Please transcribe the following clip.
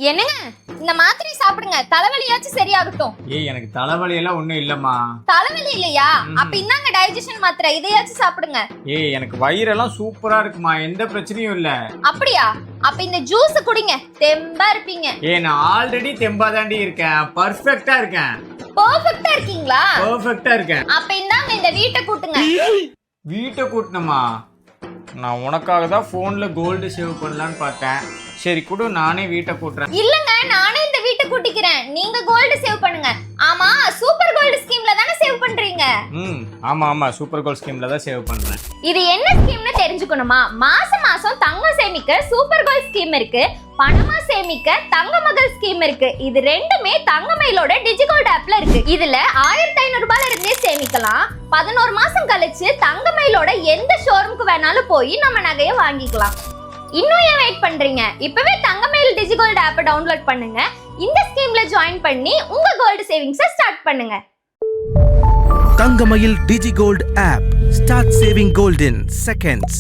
என்னங்க இந்த மாத்திரை சாப்பிடுங்க, தலைவலியாச்சும் சரியாகட்டும். ஏய் எனக்கு தலைவலி எல்லாம் ஒண்ணும் இல்லம்மா. தலைவலி இல்லையா? அப்ப இந்தாங்க டைஜஷன் மாத்திரை, இதையாச்சும் சாப்பிடுங்க. ஏய் எனக்கு வயிறெல்லாம் சூப்பரா இருக்குமா, எந்த பிரச்சனையும் இல்ல. அப்படியா? அப்ப இந்த ஜூஸ் குடிங்க, தெம்பா இருப்பீங்க. ஏய் நான் ஆல்ரெடி தெம்பா தாண்டி இருக்கேன், பர்ஃபெக்ட்டா இருக்கேன். பெர்ஃபெக்ட்டா இருக்கீங்களா? பர்ஃபெக்ட்டா இருக்கேன். அப்ப இந்தாங்க இந்த வீட்டை கூட்டுங்க. வீட்டை கூட்டணுமா? நான் உனக்காக தான் போன்ல கோல்டு சேவ் பண்ணலான்னு பார்த்தேன். சரி குடு, நானே வீட்டை கூட்டுறேன். இல்லங்க, நானே இந்த வீட்டை கூட்டிக்கிறேன், நீங்க கோல்டு சேவ் பண்ணுங்க. ஆமா, சூப்பர் கோல்டு ஸ்கீம்ல தானே சேவ் பண்றீங்க? ஆமா ஆமா, சூப்பர் கோல்டு ஸ்கீம்ல தான் சேவ் பண்றேன். இது என்ன ஸ்கீம்னு தெரிஞ்சுக்கணுமா? மாசம் மாசம் தங்கம் சேமிக்க சூப்பர் கோல்டு ஸ்கீம் இருக்கு, பணமா சேமிக்க தங்க மகள் ஸ்கீம் இருக்கு. இது ரெண்டுமே தங்கமயிலோட டிஜிகோல்ட் ஆப்ல இருக்கு. இதுல 1500 ரூபாயில இருந்தே சேமிக்கலாம். 11 மாசம் கழிச்சு தங்கமயிலோட எந்த ஷோரூமுக்கு வேணாலும் போய் நம்ம நகையை வாங்கிக்கலாம். இன்னும் ஏன் வெயிட் பண்றீங்க? இப்பவே தங்கமயில் டிஜிகோல்ட் ஆப்பை டவுன்லோட் பண்ணுங்க. இந்த ஸ்கீம்ல ஜாயின் பண்ணி உங்க கோல்டு சேவிங்ஸை ஸ்டார்ட் பண்ணுங்க. Thangamayil Digigold app. Start saving gold in seconds.